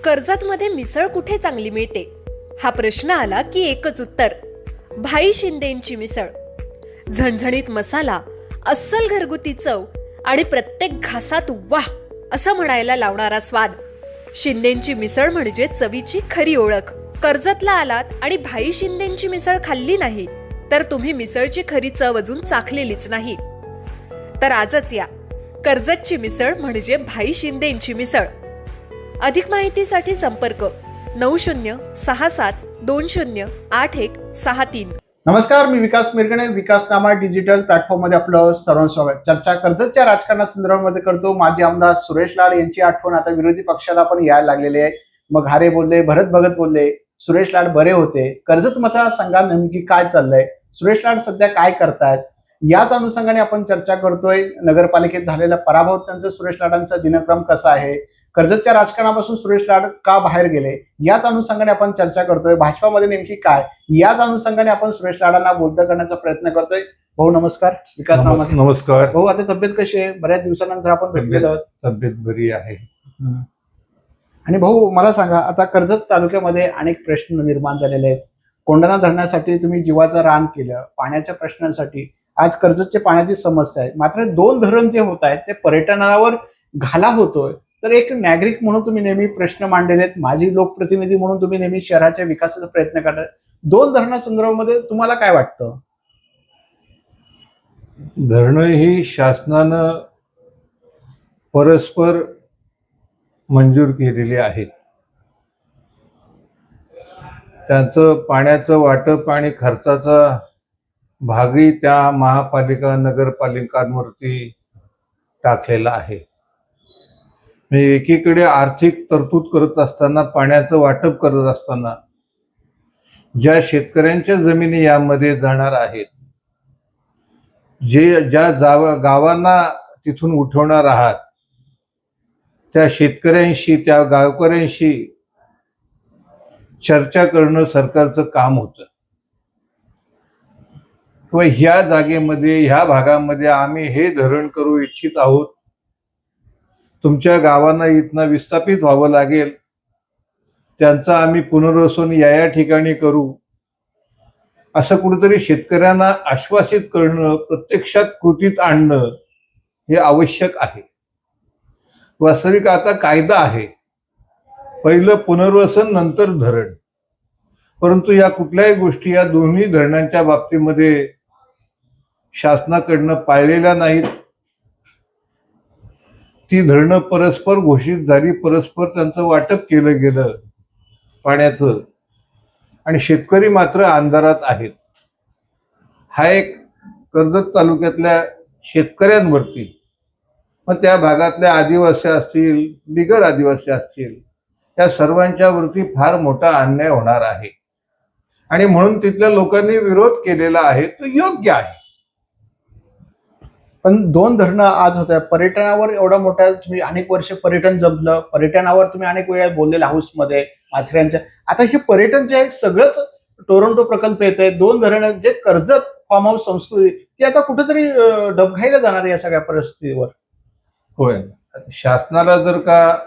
कर्जतमध्ये मिसळ कुठे चांगली मिळते हा प्रश्न आला की एकच उत्तर, भाई शिंदेंची मिसळ. झणझणीत मसाला, अस्सल घरगुती चव आणि प्रत्येक घासात वाह असं म्हणायला लावणारा स्वाद. शिंदेंची मिसळ म्हणजे चवीची खरी ओळख. कर्जतला आलात आणि भाई शिंदेंची मिसळ खाल्ली नाही तर तुम्ही मिसळची खरी चव अजून चाखलेलीच नाही. तर आजच या, कर्जतची मिसळ म्हणजे भाई शिंदेंची मिसळ. अधिक माहितीसाठी संपर्क 9067208163. नमस्कार, मी विकास मिरगणे. विकासनामा डिजिटल प्लॅटफॉर्म मध्ये आपलं सर्वांचं स्वागत. चर्चा कर्जतच्या राजकारणासंदर्भामध्ये करतो. माजी आमदार सुरेश लाड यांची आठवण आता विरोधी पक्षाला पण यायला लागलेली आहे. मग हारे बोलले, भरत भगत बोलले, सुरेश लाड बरे होते. कर्जत मतदारसंघात नेमकी काय चाललंय, सुरेश लाड सध्या काय करतायत, याच अनुषंगाने आपण चर्चा करतोय. नगरपालिकेत झालेला पराभव त्यानंतर सुरेश लाडांचा दिनक्रम कसा आहे, कर्जतच्या राजकारणापासून सुरेश लाड का बाहेर गेले, याच अनुषंगाने आपण चर्चा करतोय. भाजपामध्ये नेमकी काय, याच अनुषंगाने आपण सुरेश लाडांना बोलतं करण्याचा प्रयत्न करतोय. भाऊ नमस्कार. विकास नामा. नमस्कार भाऊ, आता तब्येत कशी आहे? बऱ्याच दिवसानंतर आपण भेटलेलो आहोत. तब्येत बरी आहे. आणि भाऊ मला सांगा, आता कर्जत तालुक्यामध्ये अनेक प्रश्न निर्माण झालेले आहेत. कोंढाणा धरणासाठी तुम्ही जीवाचं रान केलं, पाण्याच्या प्रश्नांसाठी आज कर्जतच्या पाण्याची समस्या आहे. मात्र 2 धरण जे होत आहेत ते पर्यटनावर घाला होतोय. तर एक नागरिक म्हणून तुम्ही नेहमी प्रश्न मांडलेले आहेत, माजी लोकप्रतिनिधी म्हणून तुम्ही नेहमी शहराच्या विकासाचा प्रयत्न करतात. 2 धरणासंदर्भामध्ये तुम्हाला काय वाटतं? धरणं ही शासनानं परस्पर मंजूर केलेली आहेत. त्यांचं पाण्याचं वाटप आणि खर्चाचा भागही त्या महापालिका नगरपालिकांवरती टाकलेला आहे. म्हणजे एकीकडे आर्थिक तरतूद करत असताना, पाण्याचं वाटप करत असताना ज्या शेतकऱ्यांच्या जमिनी यामध्ये जाणार आहेत, ज्या गावांना तिथून उठवणार आहात, त्या शेतकऱ्यांशी, त्या गावकऱ्यांशी चर्चा करणं सरकारचं काम होतं. किंवा ह्या जागेमध्ये, ह्या भागामध्ये आम्ही हे धरण करू इच्छित आहोत, तुमच्या गावांना इथनं विस्थापित व्हावं लागेल, त्यांचं आम्ही पुनर्वसन या ठिकाणी करू, असं कुठेतरी शेतकऱ्यांना आश्वासित करणं, प्रत्यक्षात कृतीत आणणं हे आवश्यक आहे. वास्तविक आता कायदा आहे, पहिलं पुनर्वसन नंतर धरण. परंतु या कुठल्याही गोष्टी या दोन्ही धरणांच्या बाबतीमध्ये शासनाकडनं पाळलेल्या नाहीत. ती धरणं परस्पर घोषित झाली, परस्पर त्यांचं वाटप केलं गेलं पाण्याचं, आणि शेतकरी मात्र अंधारात आहेत. हा एक कर्जत तालुक्यातल्या शेतकऱ्यांवरती, मग त्या भागातल्या आदिवासी असतील, बिगर आदिवासी असतील, त्या सर्वांच्या वरती फार मोठा अन्याय होणार आहे. आणि म्हणून तिथल्या लोकांनी विरोध केलेला आहे, तो योग्य आहे. पण 2 धरणं आज होत आहे. पर्यटनावर एवढा मोठा, तुम्ही अनेक वर्ष पर्यटन जमलं, पर्यटनावर तुम्ही अनेक वेळा बोललेला हाऊसमध्ये माथेऱ्यांच्या. आता हे पर्यटन जे आहे सगळंच टोरंटो प्रकल्प येत आहे. 2 धरणं जे कर्जत फार्म हाऊस संस्कृती, ती आता कुठेतरी डबघाईला जाणार या सगळ्या परिस्थितीवर. होय, शासनाला जर का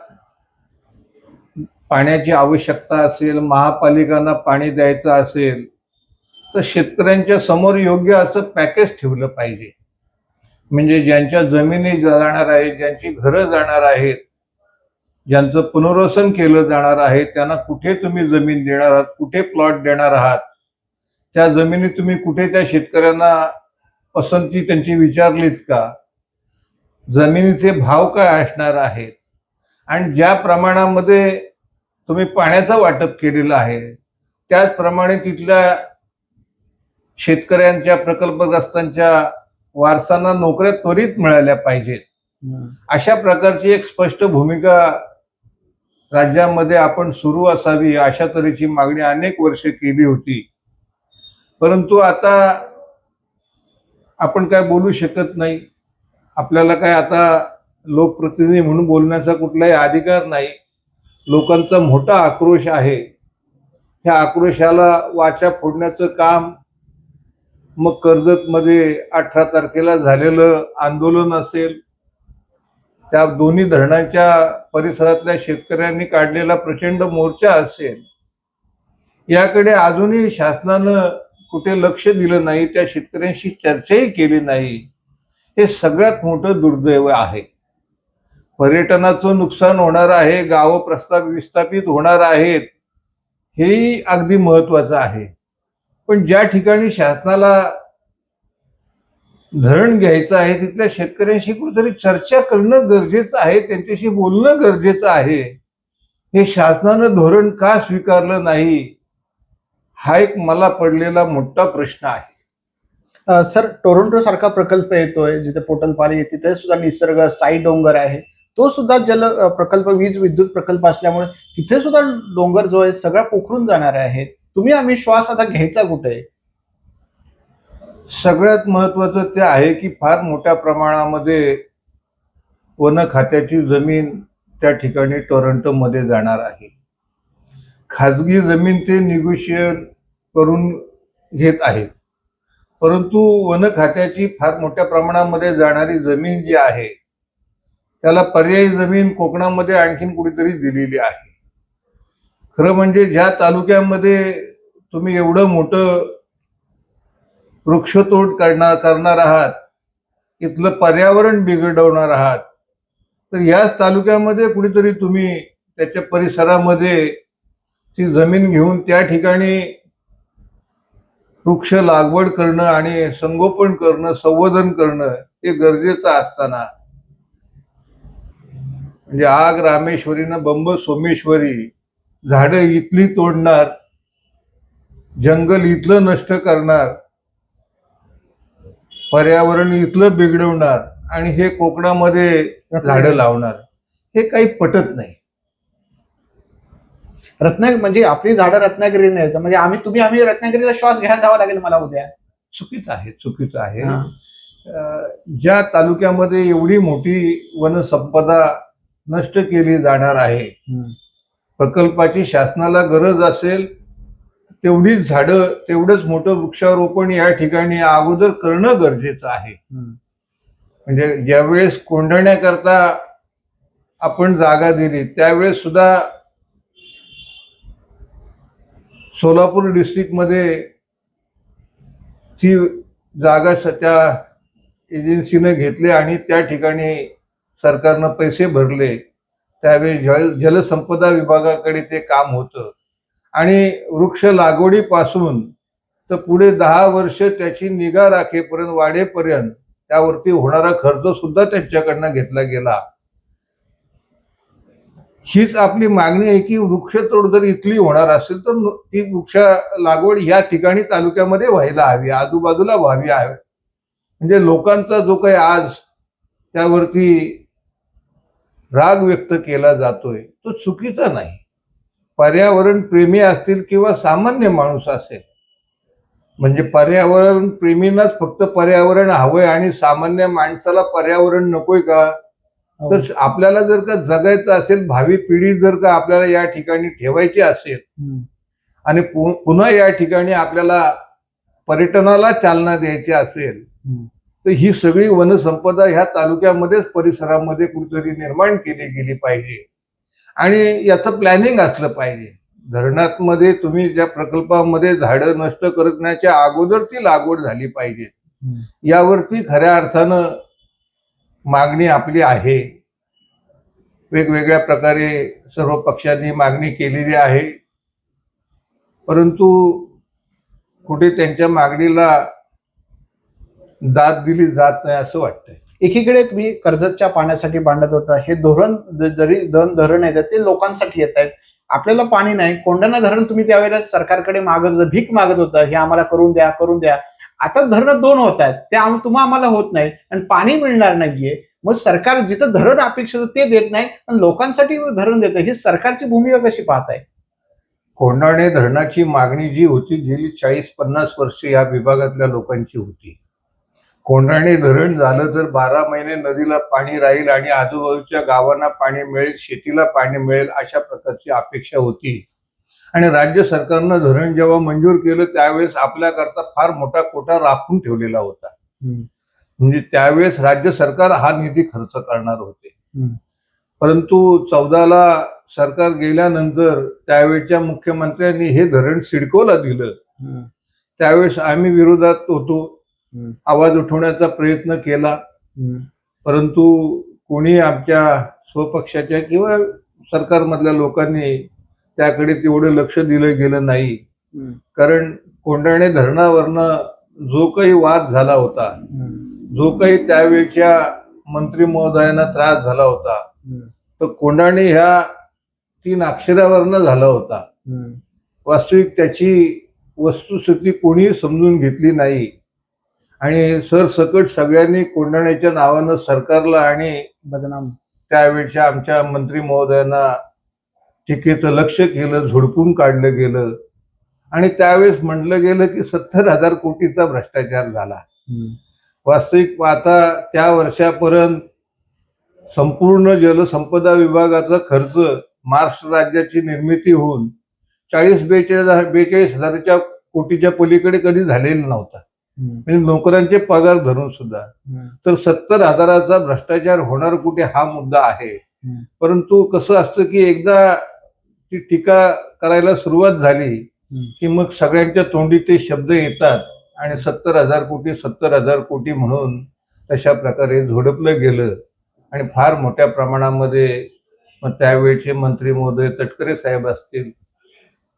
पाण्याची आवश्यकता असेल, महापालिकांना पाणी द्यायचं असेल, तर शेतकऱ्यांच्या समोर योग्य असं पॅकेज ठेवलं पाहिजे. म्हणजे ज्यांच्या जमिनी जाणार आहेत, ज्यांची घरं जाणार आहेत, ज्यांचं पुनर्वसन केलं जाणार आहे, त्यांना कुठे तुम्ही जमीन देणार आहात, कुठे प्लॉट देणार आहात, त्या जमिनी तुम्ही कुठे, त्या शेतकऱ्यांना पसंती त्यांची विचारलीत का, जमिनीचे भाव काय असणार आहेत, आणि ज्या प्रमाणामध्ये तुम्ही पाण्याचं वाटप केलेलं आहे त्याचप्रमाणे तिथल्या शेतकऱ्यांच्या, प्रकल्पग्रस्तांच्या वारसांना नोकऱ्या त्वरित मिळाल्या पाहिजेत. अशा प्रकारची एक स्पष्ट भूमिका राज्यामध्ये आपण सुरू असावी, अशा तऱ्हेची मागणी अनेक वर्षे केली होती. परंतु आता आपण काय बोलू शकत नाही. आपल्याला काय आता लोकप्रतिनिधी म्हणून बोलण्याचा कुठलाही अधिकार नाही. लोकांचा मोठा आक्रोश आहे. ह्या आक्रोशाला वाचा फोडण्याचं काम मग कर्जतमध्ये 18 तारखेला झालेलं आंदोलन असेल, त्या दोन्ही धरणाच्या परिसरातल्या शेतकऱ्यांनी काढलेला प्रचंड मोर्चा असेल, याकडे अजूनही शासनानं कुठे लक्ष दिलं नाही, त्या शेतकऱ्यांशी चर्चाही केली नाही, हे सगळ्यात मोठं दुर्दैव आहे. पर्यटनाचं नुकसान होणार आहे, गावं विस्थापित होणार आहेत, हेही अगदी महत्वाचं आहे. पण ज्या ठिकाणी शासनाला धरण घ्यायचं आहे तिथल्या शेतकऱ्यांशी कुठेतरी चर्चा करणं गरजेचं आहे, त्यांच्याशी बोलणं गरजेचं आहे. हे शासनानं धोरण का स्वीकारलं नाही, हा एक मला पडलेला मोठा प्रश्न आहे. सर, टोरंटो सारखा प्रकल्प येतोय जिथे पोटलपाली, तिथे सुद्धा निसर्ग, साई डोंगर आहे, तो सुद्धा जल प्रकल्प, वीज विद्युत प्रकल्प असल्यामुळे तिथे सुद्धा डोंगर जो आहे सगळा पोखरून जाणार आहे. तुम्ही आम्ही श्वास आता घ्यायचा कुठे? सगळ्यात महत्वाचं ते आहे की फार मोठ्या प्रमाणामध्ये वन खात्याची जमीन त्या ठिकाणी टोरंटोमध्ये जाणार आहे. खाजगी जमीन ते निगोशिएट करून घेत आहेत, परंतु वन खात्याची फार मोठ्या प्रमाणामध्ये जाणारी जमीन जी आहे त्याला पर्यायी जमीन कोकणामध्ये आणखीन कुठेतरी दिलेली आहे. खरं म्हणजे ज्या तालुक्यामध्ये तुम्ही एवढं मोठं वृक्षतोड करणार आहात, इथलं पर्यावरण बिघडवणार आहात, तर याच तालुक्यामध्ये कुठेतरी तुम्ही त्याच्या परिसरामध्ये ती जमीन घेऊन त्या ठिकाणी वृक्ष लागवड करणं आणि संगोपन करणं, संवर्धन करणं हे गरजेचं असताना, म्हणजे आग रामेश्वरीनं बंब सोमेश्वरी, झाडं इथली तोडणार, जंगल इथलं नष्ट करणार, पर्यावरण इथलं बिघडवणार आणि हे कोकणामध्ये झाडं लावणार, हे काही पटत नाही. म्हणजे आपली झाडं रत्नागिरी नाही, म्हणजे आम्ही रत्नागिरीला श्वास घ्यायला जावं लागेल मला उद्या. चुकीचं आहे. ज्या तालुक्यामध्ये एवढी मोठी वनसंपदा नष्ट केली जाणार आहे, प्रकल्पाची शासनाला गरज असेल तेवढीच झाडं, तेवढंच मोठं वृक्षारोपण या ठिकाणी अगोदर करणं गरजेचं आहे. म्हणजे ज्यावेळेस कोंढण्याकरता आपण जागा दिली त्यावेळेस सुद्धा सोलापूर डिस्ट्रिक्टमध्ये ती जागा त्या एजन्सीने घेतली आणि त्या ठिकाणी सरकारनं पैसे भरले. त्यावेळी जलसंपदा विभागाकडे ते काम होतं आणि वृक्ष लागवडीपासून तर पुढे 10 वर्ष त्याची निगा राखेपर्यंत, वाढेपर्यंत त्यावरती होणारा खर्च सुद्धा त्यांच्याकडनं घेतला गेला. हीच आपली मागणी आहे की वृक्षतोड जर इथली होणार असेल तर ती वृक्ष लागवड या ठिकाणी तालुक्यामध्ये व्हायला हवी, आजूबाजूला व्हावी आहे. म्हणजे लोकांचा जो काही आज त्यावरती राग व्यक्त केला जातोय तो चुकीचा नाही. पर्यावरण प्रेमी असतील किंवा सामान्य माणूस असेल, म्हणजे पर्यावरण प्रेमींनाच फक्त पर्यावरण हवंय आणि सामान्य माणसाला पर्यावरण नकोय का? तर आपल्याला जर का जगायचं असेल, भावी पिढी जर का आपल्याला या ठिकाणी ठेवायची असेल आणि पुन्हा या ठिकाणी आपल्याला पर्यटनाला चालना द्यायची असेल, तर ही सगळी वनसंपदा ह्या तालुक्यामध्येच, परिसरामध्ये कुठेतरी निर्माण केली गेली पाहिजे आणि याचं प्लॅनिंग असलं पाहिजे. धरणामध्ये तुम्ही ज्या प्रकल्पामध्ये झाडं नष्ट करण्याच्या अगोदर ती लागवड झाली पाहिजे, यावरती खऱ्या अर्थानं मागणी आपली आहे. वेगवेगळ्या प्रकारे सर्व पक्षांनी मागणी केलेली आहे, परंतु कुठे त्यांच्या मागणीला दाद दिली जात नाही असं वाटतंय. एकीकडे तुम्ही कर्जतच्या पाण्यासाठी भांडत होता, हे धोरण जरी धरण आहे ते लोकांसाठी येत आहेत, आपल्याला पाणी नाही. कोंढाणा धरण तुम्ही त्यावेळेला सरकारकडे भीक मागत होता, हे आम्हाला करून द्या. आता धरण 2 होत आहेत, ते आम्हाला होत नाही आणि पाणी मिळणार नाहीये. मग सरकार जिथं धरण अपेक्षित होतं ते देत नाही आणि लोकांसाठी धरण देतं. ही सरकारची भूमिका कशी पाहताय? कोंढाणे धरणाची मागणी जी होती गेली 40-50 वर्ष या विभागातल्या लोकांची होती. कोंढाणे धरण झालं तर 12 महिने नदीला पाणी राहील आणि आजूबाजूच्या गावांना पाणी मिळेल, शेतीला पाणी मिळेल, अशा प्रकारची अपेक्षा होती. आणि राज्य सरकारनं धरण जेव्हा मंजूर केलं त्यावेळेस आपल्याकरता फार मोठा कोटा राखून ठेवलेला होता. म्हणजे त्यावेळेस राज्य सरकार हा निधी खर्च करणार होते. परंतु 14ला सरकार गेल्यानंतर त्यावेळच्या मुख्यमंत्र्यांनी हे धरण सिडकोला दिलं. त्यावेळेस आम्ही विरोधात होतो, आवाज उठवण्याचा प्रयत्न केला, परंतु कोणी आमच्या स्वपक्षाच्या किंवा सरकारमधल्या लोकांनी त्याकडे तेवढं लक्ष दिलं गेलं नाही. कारण कोंढाणे धरणावरनं जो काही वाद झाला होता, जो काही त्यावेळच्या मंत्री महोदयांना त्रास झाला होता, तो कोंढाणे ह्या 3 अक्षरावरनं झाला होता. वास्तविक त्याची वस्तुस्थिती कोणीही समजून घेतली नाही आणि सरसकट सगळ्यांनी कोंढाण्याच्या नावानं सरकारला आणि बदनाम त्यावेळच्या आमच्या मंत्री महोदयांना टीकेचं लक्ष केलं, झोडपून काढलं गेलं आणि त्यावेळेस म्हटलं गेलं की 70,000 कोटीचा भ्रष्टाचार झाला. वास्तविक आता त्या वर्षापर्यंत संपूर्ण जलसंपदा विभागाचा खर्च महाराष्ट्र राज्याची निर्मिती होऊन 42,000 कोटीच्या पलीकडे कधी झालेला नव्हता, म्हणजे नोकरांचे पगार धरून सुद्धा. तर 70,000चा भ्रष्टाचार होणार कुठे हा मुद्दा आहे. परंतु कसं असतं की एकदा ती टीका करायला सुरुवात झाली की मग सगळ्यांच्या तोंडी ते शब्द येतात आणि 70,000 कोटी म्हणून तशा प्रकारे झोडपलं गेलं आणि फार मोठ्या प्रमाणामध्ये मग त्यावेळचे मंत्री महोदय तटकरे साहेब असतील,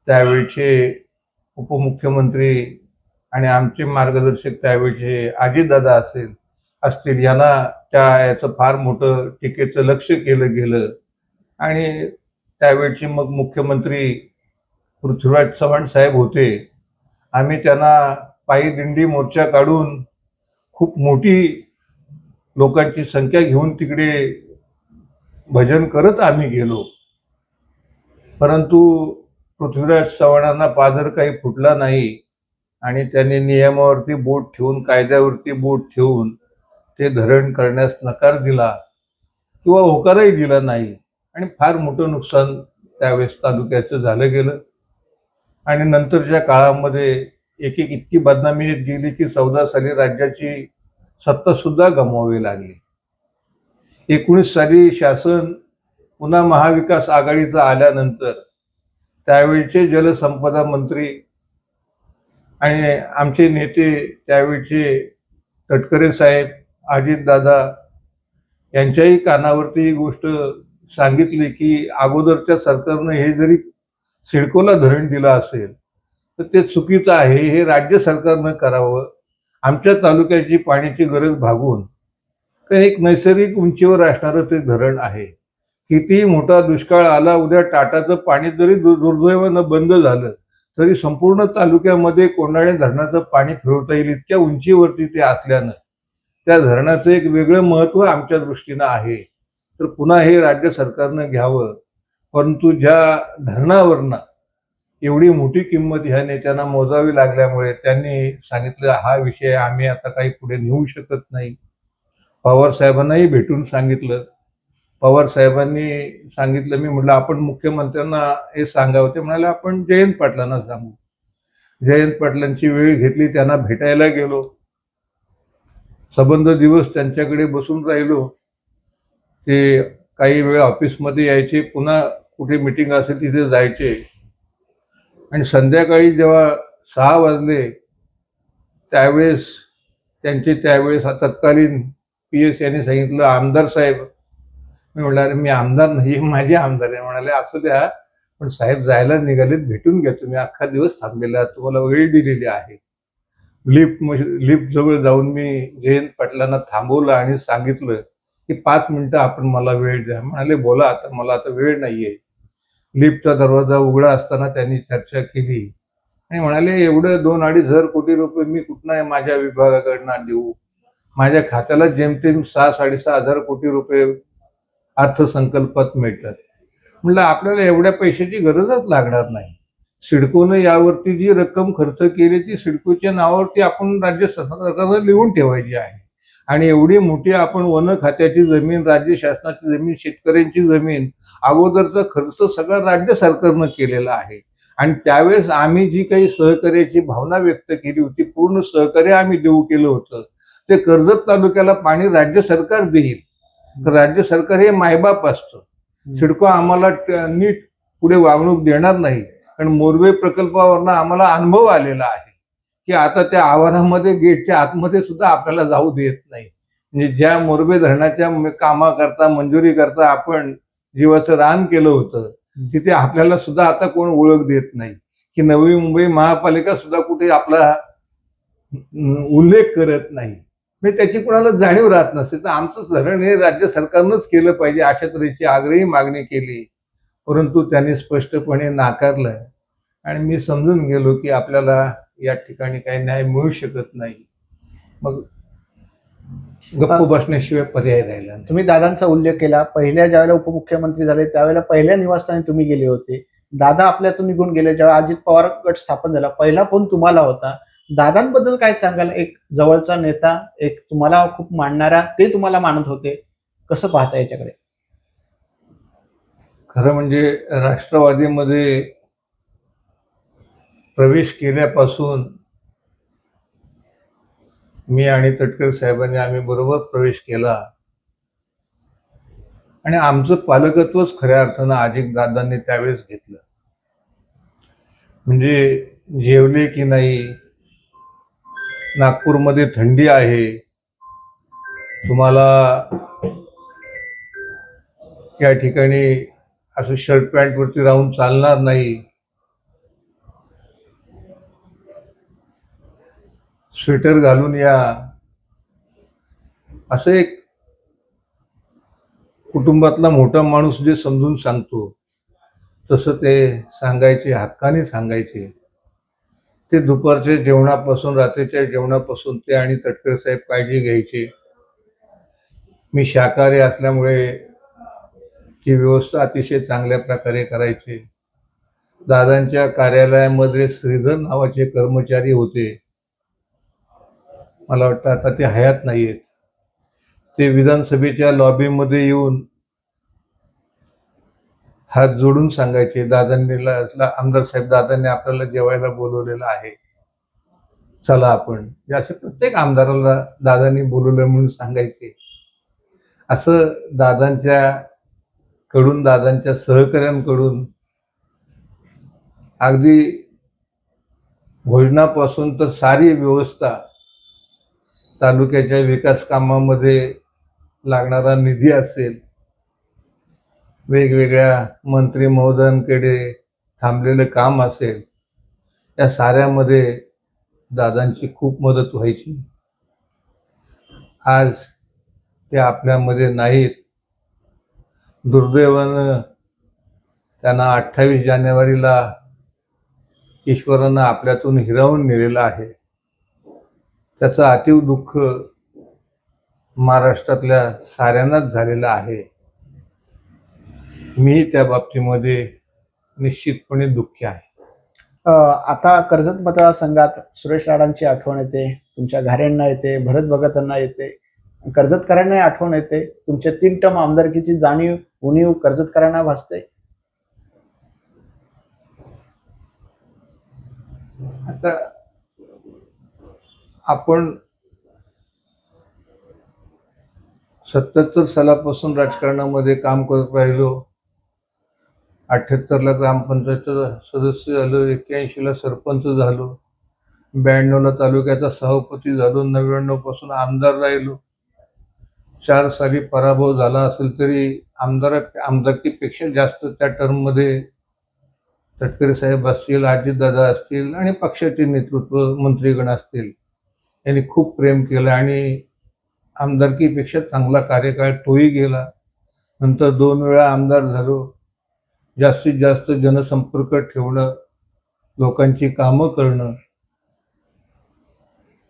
त्यावेळचे उपमुख्यमंत्री आणि आमचे मार्गदर्शक त्यावेळचे अजितदादा असतील यांना याचं फार मोठं टीकेचं लक्ष केलं गेलं आणि त्यावेळचे मग मुख्यमंत्री पृथ्वीराज चव्हाण साहेब होते. आम्ही त्यांना पायी दिंडी मोर्चा काढून खूप मोठी लोकांची संख्या घेऊन तिकडे भजन करत आम्ही गेलो, परंतु पृथ्वीराज चव्हाणांना पाझर काही फुटला नाही आणि त्यांनी नियमावरती बोट ठेवून, कायद्यावरती बोट ठेवून ते धरण करण्यास नकार दिला किंवा होकारही दिला नाही आणि फार मोठं नुकसान त्यावेळेस तालुक्याचं झालं गेलं. आणि नंतरच्या काळामध्ये एक इतकी बदनामी येत गेली की 14 साली राज्याची सत्ता सुद्धा गमवावी लागली. 19 साली शासन पुन्हा महाविकास आघाडीचा आल्यानंतर त्यावेळचे जलसंपदा मंत्री आणि आमचे नेते त्यावेळचे तटकरे साहेब, अजितदादा यांच्याही कानावरती ही गोष्ट सांगितली की अगोदरच्या सरकारनं हे जरी सिडकोला धरण दिलं असेल तर ते चुकीचं आहे, हे राज्य सरकारनं करावं. आमच्या तालुक्याची पाण्याची गरज भागून तर एक नैसर्गिक उंचीवर असणारं ते धरण आहे. कितीही मोठा दुष्काळ आला, उद्या टाटाचं पाणी जरी दुर्दैवानं बंद झालं तरी संपूर्ण तालुक्यामध्ये कोंढाणे धरणाचं पाणी फिरवता येईल इतक्या उंचीवरती ते असल्यानं त्या धरणाचं एक वेगळं महत्त्व आमच्या दृष्टीनं आहे. तर पुन्हा हे राज्य सरकारनं घ्यावं. परंतु ज्या धरणावरनं एवढी मोठी किंमत ह्या नेत्यांना मोजावी लागल्यामुळे त्यांनी सांगितलं हा विषय आम्ही आता काही पुढे नेऊ शकत नाही. पवार साहेबांनाही भेटून सांगितलं. पवार साहेबांनी सांगितलं, मी म्हटलं आपण मुख्यमंत्र्यांना हे सांगावं. ते म्हणाले आपण जयंत पाटलांना सांगू. जयंत पाटलांची वेळ घेतली, त्यांना भेटायला गेलो. सबंध दिवस त्यांच्याकडे बसून राहिलो. ते काही वेळ ऑफिसमध्ये यायचे, पुन्हा कुठे मीटिंग असेल तिथे जायचे आणि संध्याकाळी जेव्हा 6 वाजले त्यावेळेस त्यावेळेस तत्कालीन PS यांनी सांगितलं आमदार साहेब. मी म्हटलं अरे मी आमदार नाही, माझे आमदार आहे. म्हणाले असू द्या, पण साहेब जायला निघालेत, भेटून घ्या, तुम्ही अख्खा दिवस थांबलेला, तुम्हाला वेळ दिलेली आहे. लिफ्ट जवळ जाऊन मी जयंत पाटलांना थांबवलं आणि सांगितलं की 5 मिनिटं आपण मला वेळ द्या. म्हणाले बोला, आता मला आता वेळ नाहीये. लिफ्टचा दरवाजा उघडा असताना त्यांनी चर्चा केली आणि म्हणाले एवढं 2-2.5 कोटी रुपये मी कुठनं माझ्या विभागाकडनं देऊ. माझ्या खात्याला जेमतेम 6-6.5 कोटी रुपये अर्थसंकल्पात मिळतात. म्हटलं आपल्याला एवढ्या पैशाची गरजच लागणार नाही. सिडकोनं यावरती जी रक्कम खर्च केली ती सिडकोच्या नावावरती आपण राज्य सरकारनं लिहून ठेवायची आहे. आणि एवढी मोठी आपण वन खात्याची जमीन, राज्य शासनाची जमीन, शेतकऱ्यांची जमीन, अगोदरचा खर्च सगळा राज्य सरकारनं केलेला आहे. आणि त्यावेळेस आम्ही जी काही सहकार्याची भावना व्यक्त केली होती, पूर्ण सहकार्य आम्ही देऊ केलं होतं. ते कर्जत तालुक्याला पाणी राज्य सरकार देईल तर राज्य सरकार हे मायबाप असतं. सिडको आम्हाला नीट पुढे वागणूक देणार नाही, कारण मोरवे प्रकल्पावरनं आम्हाला अनुभव आलेला आहे की आता त्या आवारामध्ये गेटच्या आतमध्ये सुद्धा आपल्याला जाऊ देत नाही. म्हणजे ज्या मोरबे धरणाच्या कामाकरता मंजुरी करता आपण जीवाचं रान केलं होतं, तिथे आपल्याला सुद्धा आता कोण ओळख देत नाही, की नवी मुंबई महापालिका सुद्धा कुठे आपला उल्लेख करत नाही. म्हणजे त्याची कोणाला जाणीव राहत नसते. तर आमचं धरण हे राज्य सरकारनंच केलं पाहिजे अशा तऱ्हेची आग्रही मागणी केली, परंतु त्यांनी स्पष्टपणे नाकारलंय. आणि मी समजून गेलो की आपल्याला या ठिकाणी काही न्याय मिळू शकत नाही. मग गप्प बसण्याशिवाय पर्याय राहिला नाही. तुम्ही दादांचा उल्लेख केला. पहिल्या ज्यावेळेला उपमुख्यमंत्री झाले त्यावेळेला पहिल्या निवासस्थानी तुम्ही गेले होते. दादा आपल्यातून निघून गेले. जेव्हा अजित पवार गट स्थापन झाला पहिला फोन तुम्हाला होता. दादांबद्दल काय सांगाल? एक जवळचा नेता, एक तुम्हाला खूप मानणारा, ते तुम्हाला मानत होते. कसं पाहता याच्याकडे? खरं म्हणजे राष्ट्रवादीमध्ये प्रवेश केल्यापासून मी आणि तटकरे साहेबांनी आम्ही बरोबर प्रवेश केला आणि आमचं पालकत्वच खऱ्या अर्थानं अजित दादांनी त्यावेळेस घेतलं. म्हणजे जेवले की नाही, नागपूरमध्ये थंडी आहे, तुम्हाला या ठिकाणी असं शर्ट पॅन्ट वरती राहून चालणार नाही, स्वेटर घालून या, असं एक कुटुंबातला मोठा माणूस जे समजून सांगतो तसं ते सांगायचे, हक्काने सांगायचे. ते दुपारच्या जेवणापासून रात्रीच्या जेवणापासून ते आणि तटकरे साहेब काळजी घ्यायचे. मी शाकाहारी असल्यामुळे ती व्यवस्था अतिशय चांगल्या प्रकारे करायचे. दादांच्या कार्यालयामध्ये श्रीधर नावाचे कर्मचारी होते, मला वाटतं आता ते हयात नाहीयेत. ते विधानसभेच्या लॉबीमध्ये येऊन हात जोडून सांगायचे, दादांनी आमदार साहेब दादांनी आपल्याला जेवायला बोलवलेलं आहे, चला आपण. असे प्रत्येक आमदाराला दादांनी बोलवलं म्हणून सांगायचे. असं दादांच्या सहकाऱ्यांकडून अगदी भोजनापासून तर सारी व्यवस्था, तालुक्याच्या विकास कामामध्ये लागणारा निधी असेल, वेगवेगळ्या मंत्री महोदयांकडे थांबलेलं काम असेल, या साऱ्यामध्ये दादांची खूप मदत व्हायची. आज ते आपल्यामध्ये नाहीत. दुर्दैवानं त्यांना 28 जानेवारीला ईश्वरानं आपल्यातून हिरावून नेलेलं आहे. त्याचं अतीव दुःख महाराष्ट्रातल्या साऱ्यांनाच झालेलं आहे. मी त्या बाबतीमध्ये निश्चितपणे दुःखी आहे. आता कर्जत मतदारसंघात सुरेश लाडांची आठवण येते, तुमच्या घारेंना येते, भरत भगतांना येते, कर्जतकरांना आठवण येते. तुमच्या 3 टर्म आमदारकीची जाणीव उणीव कर्जतकरांना भासते. आता आपण 77 सालापासून राजकारणामध्ये काम करत राहिलो. 78ला ग्रामपंचायतचा सदस्य झालो, 81ला सरपंच झालो, 92ला तालुक्याचा सभापती झालो, 99 पासून आमदार राहिलो. 4 साली पराभव झाला असेल तरी आमदारकीपेक्षा जास्त त्या टर्ममध्ये तटकरे साहेब असतील, अजितदादा असतील आणि पक्षाचे नेतृत्व मंत्रीगण असतील, यांनी खूप प्रेम केलं आणि आमदारकीपेक्षा चांगला कार्यकाळ तोही गेला. नंतर 2 वेळा आमदार झालो. जास्तीत जास्त जनसंपर्क ठेवणं, लोकांची कामं करणं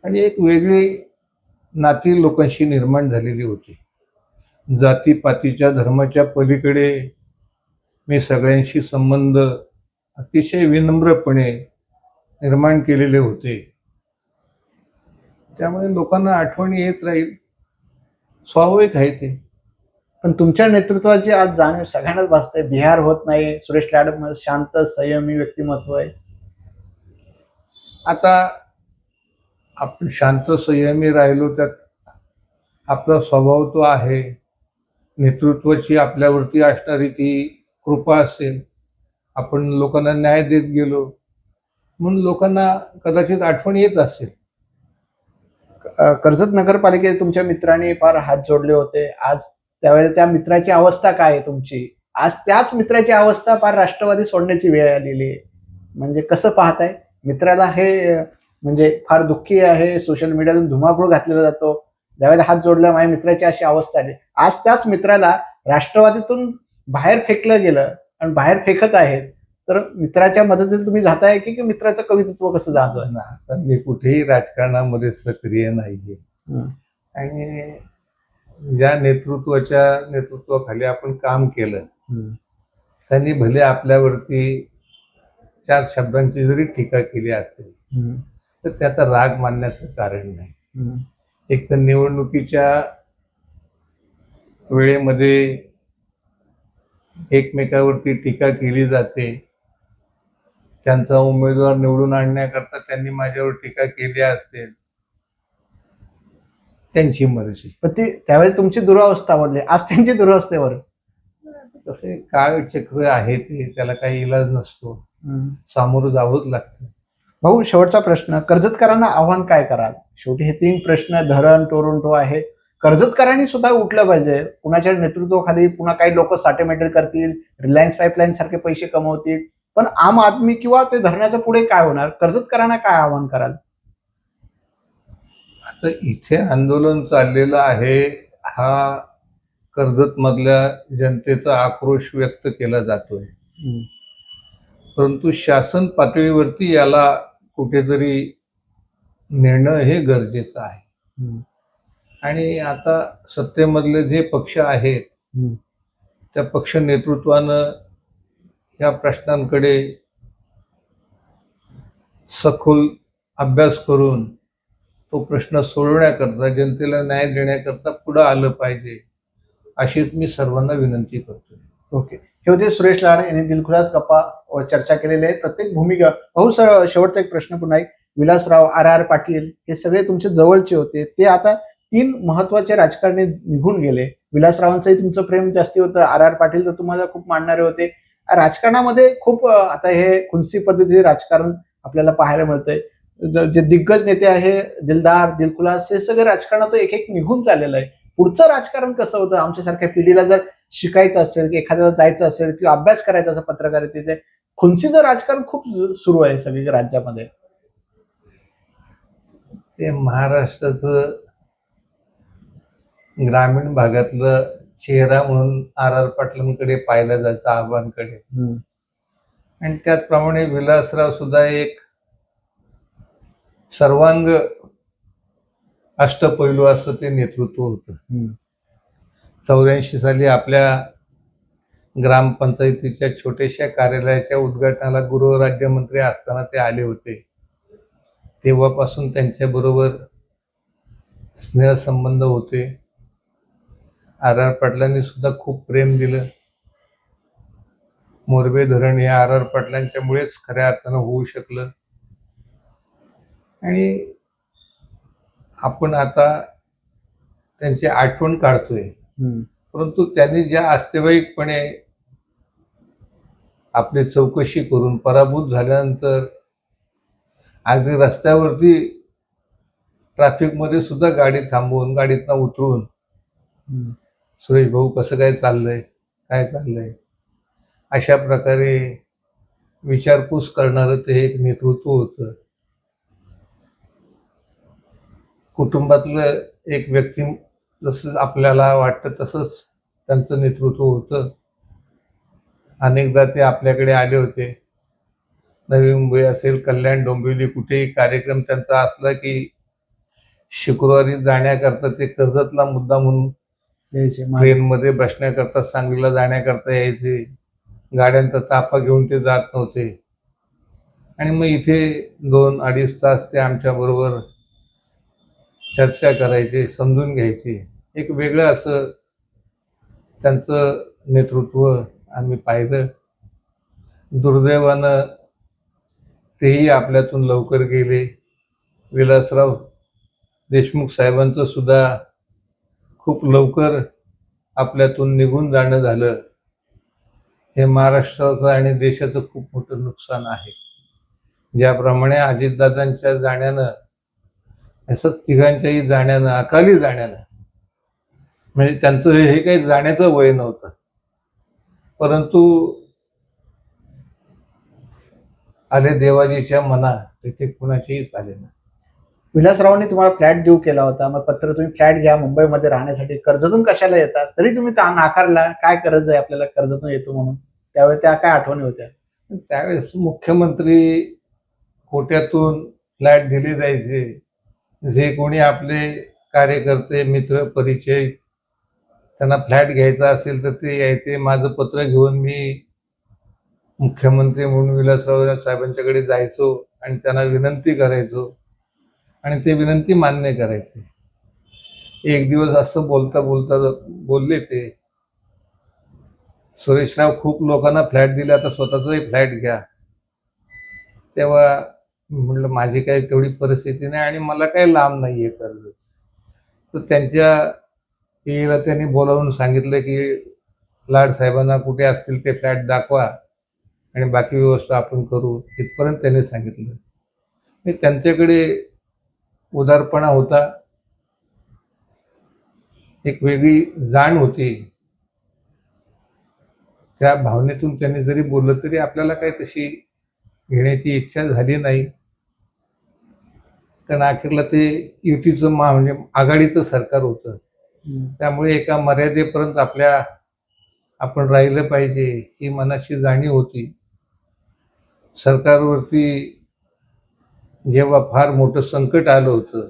आणि एक वेगळी नाती लोकांशी निर्माण झालेली होती. जातीपातीच्या धर्माच्या पलीकडे मी सगळ्यांशी संबंध अतिशय विनम्रपणे निर्माण केलेले होते. त्यामुळे लोकांना आठवणी येत राहील, स्वाभाविक आहे ते. पण तुमच्या नेतृत्वाची आज जाणीव सगळ्यांनाच भासते. बिहार होत नाही. सुरेश लाड शांत संयमी व्यक्तिमत्व आहे. आता आपण शांत संयमी राहिलो, त्यात आपला स्वभाव तो आहे. नेतृत्वाची आपल्यावरती असणारी ती कृपा असेल, आपण लोकांना न्याय देत गेलो म्हणून लोकांना कदाचित आठवण येत असेल. कर्जत नगरपालिकेत तुमच्या मित्रांनी फार हात जोडले होते. आज त्यावेळेला त्या मित्राची अवस्था काय आहे तुमची? आज त्याच मित्राची अवस्था फार राष्ट्रवादी सोडण्याची वेळ आलेली आहे. म्हणजे कसं पाहताय? मित्राला हे म्हणजे फार दुःखी आहे. सोशल मीडियातून धुमाकूळ घातलेला जातो. ज्यावेळेला हात जोडला माझ्या मित्राची अशी अवस्था आली. आज त्याच मित्राला राष्ट्रवादीतून बाहेर फेकलं गेलं आणि बाहेर फेकत आहेत. तर मित्राच्या मदतीने तुम्ही जाताय की मित्राचं कवित्व कसं जाणतोय? आता मी कुठेही राजकारणामध्ये सक्रिय नाहीये आणि ज्या नेतृत्वाखाली आपण काम केलं त्यांनी भले आपल्यावरती 4 शब्दांची जरी टीका केली असेल तर त्याचा राग मानण्याचं कारण नाही. एक तर निवडणुकीच्या वेळेमध्ये एकमेकावरती टीका केली जाते. त्यांचा उमेदवार निवडून आणण्याकरता त्यांनी माझ्यावर टीका केली असेल, त्यांची मर्जी. पण ती त्यावेळेस तुमची दुरावस्था आवडली, आज त्यांची दुरावस्थेवर. तसे काळचक्र आहे ते, त्याला काही इलाज नसतो, सामोरं जावंच लागतं. भाऊ, शेवटचा प्रश्न, कर्जतकरांना आव्हान काय कराल? शेवटी हे 3 प्रश्न धरण टोरंटो आहे. कर्जतकरांनी सुद्धा उठलं पाहिजे. कुणाच्या नेतृत्वाखाली पुन्हा काही लोक साठेमेटल करतील, रिलायन्स पाईपलाईन सारखे पैसे कमवतील, पण आम आदमी किंवा ते धरणाच्या पुढे काय होणार? कर्जतकरांना काय आव्हान कराल? आता इथे आंदोलन चाललेलं आहे, हा कर्जत मधल्या जनतेचा आक्रोश व्यक्त केला जातोय. परंतु शासन पातळीवरती याला कुठेतरी नेणं हे गरजेचं आहे. आणि आता सत्तेमधले जे पक्ष आहेत त्या पक्ष नेतृत्वानं या प्रश्नांकडे सखोल अभ्यास करून तो प्रश्न सोडवण्याकरता, जनतेला न्याय देण्याकरता पुढे आलं पाहिजे, अशीच मी सर्वांना विनंती करतो. ओके, हे होते सुरेश लाड यांनी दिलखुलास गप्पा चर्चा केलेली आहे. प्रत्येक भूमिका. भाऊ सर, शेवटचा एक प्रश्न पुन्हा एक. विलासराव, आर पाटील हे सगळे तुमचे जवळचे होते. ते आता 3 महत्वाचे राजकारणी निघून गेले. विलासरावांचंही तुमचं प्रेम जास्ती होतं. आर पाटील तर तुम्हाला खूप मानणारे होते. राजकारणामध्ये खूप आता हे खुनसी पद्धतीचे राजकारण आपल्याला पाहायला मिळतंय. जे दिग्गज नेते आहे, दिलदार, दिलखुलास, हे सगळं राजकारणात एक एक निघून चाललेलं आहे. पुढचं राजकारण कसं होतं? आमच्यासारख्या पिढीला जर शिकायचं असेल की एखाद्याला जायचं असेल किंवा अभ्यास करायचा असेल पत्रकारितेचे, खुनसीचं राजकारण खूप सुरू आहे सगळीकडे राज्यामध्ये. ते महाराष्ट्राचं ग्रामीण भागातलं चेहरा म्हणून आर पाटलांकडे पाहिलं जातं, आबांकडे. आणि त्याचप्रमाणे विलासराव सुद्धा एक सर्वांग अष्टपैलू असं ते नेतृत्व होतं. 84 साली आपल्या ग्रामपंचायतीच्या छोट्याशा कार्यालयाच्या उद्घाटनाला गृहराज्यमंत्री असताना ते आले होते. तेव्हापासून त्यांच्याबरोबर स्नेहसंबंध होते. आर पाटलांनी सुद्धा खूप प्रेम दिलं. मोरबे धरण हे आर पाटलांच्यामुळेच खऱ्या अर्थानं होऊ शकलं. आणि आपण आता त्यांची आठवण काढतोय, परंतु त्यांनी ज्या वास्तविकपणे आपली चौकशी करून पराभूत झाल्यानंतर अगदी रस्त्यावरती ट्रॅफिकमध्ये सुद्धा गाडी थांबवून गाडीतनं उतरून, सुरेश भाऊ कसं काय चाललंय, काय चाललंय, अशा प्रकारे विचारपूस करणारं ते एक नेतृत्व होतं. कुटुंबातलं एक व्यक्ती जसं आपल्याला वाटतं तसंच त्यांचं नेतृत्व होतं. अनेकदा ते आपल्याकडे आले होते. नवी मुंबई असेल, कल्याण, डोंबिवली, कुठेही कार्यक्रम त्यांचा असला की शुक्रवारी जाण्याकरता ते कर्जतला मुद्दा म्हणून ट्रेनमध्ये बसण्याकरता, सांगलीला जाण्याकरता यायचे. गाड्यांचा ताफा घेऊन ते जात नव्हते. आणि मग इथे 2-2.5 तास ते आमच्या बरोबर चर्चा करायचे, समजून घ्यायचे. एक वेगळं असं त्यांचं नेतृत्व आम्ही पाहिलं. दुर्दैवानं तेही आपल्यातून लवकर गेले. विलासराव देशमुख साहेबांचं सुद्धा खूप लवकर आपल्यातून निघून जाणं झालं, हे महाराष्ट्राचं आणि देशाचं खूप मोठं नुकसान आहे. ज्याप्रमाणे अजितदादांच्या जाण्यानं, असं तिघांच्याही जाण्यानं, अकाली जाण्यानं, म्हणजे त्यांचं हे काही जाण्याचं वय नव्हतं, परंतु आले देवाजीच्या मना, तिथे कुणाचेही चाले ना. विलासरावांनी तुम्हाला फ्लॅट देऊ केला होता, मग पत्र तुम्ही फ्लॅट घ्या मुंबईमध्ये राहण्यासाठी, कर्जतून कशाला येतात, तरी तुम्ही नाकारला. काय गरज आहे आपल्याला कर्जतून येतो म्हणून? त्यावेळी त्या काय आठवणी होत्या? त्यावेळेस मुख्यमंत्री कोट्यातून फ्लॅट दिले जायचे. जे कोणी आपले कार्यकर्ते, मित्र, परिचय त्यांना फ्लॅट घ्यायचा असेल तर ते यायचे. माझं पत्र घेऊन मी मुख्यमंत्री म्हणून विलासराव साहेबांच्याकडे जायचो आणि त्यांना विनंती करायचो आणि ते विनंती मान्य करायचे. एक दिवस असं बोलता बोलता बोलले ते, सुरेशराव खूप लोकांना फ्लॅट दिले, आता स्वतःचाही फ्लॅट घ्या. तेव्हा म्हटलं माझी काही तेवढी परिस्थिती नाही आणि मला काही लांब नाहीये कर्ज. तर त्यांच्या पिढीला त्यांनी बोलावून सांगितलं की लाड साहेबांना कुठे असतील ते फ्लॅट दाखवा आणि बाकी व्यवस्था आपण करू, इथपर्यंत त्यांनी सांगितलं. मी त्यांच्याकडे उदारपणा होता, एक वेगळी जाण होती. त्या भावनेतून त्यांनी जरी बोललं तरी आपल्याला काही तशी घेण्याची इच्छा झाली नाही, कारण अखेरला ते युतीचं म्हणजे आघाडीचं सरकार होतं. त्यामुळे एका मर्यादेपर्यंत आपण राहिलं पाहिजे ही मनाची जाणीव होती. सरकारवरती जेव्हा फार मोठं संकट आलं होतं,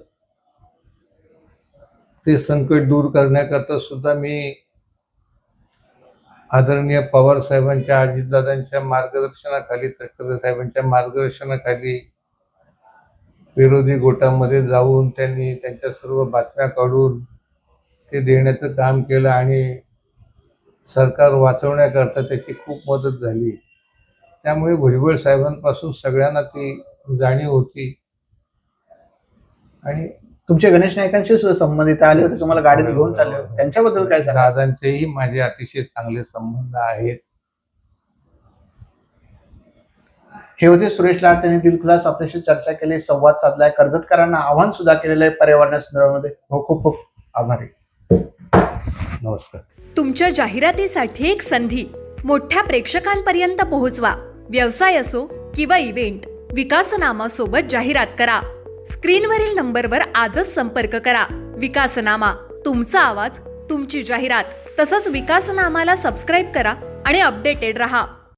ते संकट दूर करण्याकरता सुद्धा मी आदरणीय पवार साहेबांच्या, अजितदादांच्या मार्गदर्शनाखाली, तटकरे साहेबांच्या मार्गदर्शनाखाली विरोधी गोटामध्ये जाऊन त्यांनी त्यांच्या सर्व बातम्या काढून ते देण्याचं काम केलं आणि सरकार वाचवण्याकरता त्याची खूप मदत झाली. त्यामुळे भुजबळ साहेबांपासून सगळ्यांना ती जाणीव होती. आणि तुमचे गणेश नाईकांशी सुद्धा संबंधित आले होते, तुम्हाला गाडीत घेऊन चालले होते, त्यांच्याबद्दल काय सांगा? दादांचेही माझे अतिशय चांगले संबंध आहेत. हे होते सुरेश लाड. त्यांनी दिलखुलास आपल्याशी चर्चा केली, संवाद साधलाय, कर्जतकरांना आव्हान सुद्धा केलेलं आहे पर्यावरणासंदर्भामध्ये. खूप खूप आभारी. नमस्कार. तुमच्या जाहिरातीसाठी एक संधी मोठ्या प्रेक्षकांपर्यंत पोहोचवा. व्यवसाय असो किंवा इव्हेंट, विकासनामासोबत जाहिरात करा. स्क्रीनवरील नंबरवर आजच संपर्क करा. विकासनामा, तुमचा आवाज, तुमची जाहिरात. तसंच विकासनामाला सबस्क्राईब करा आणि अपडेटेड रहा.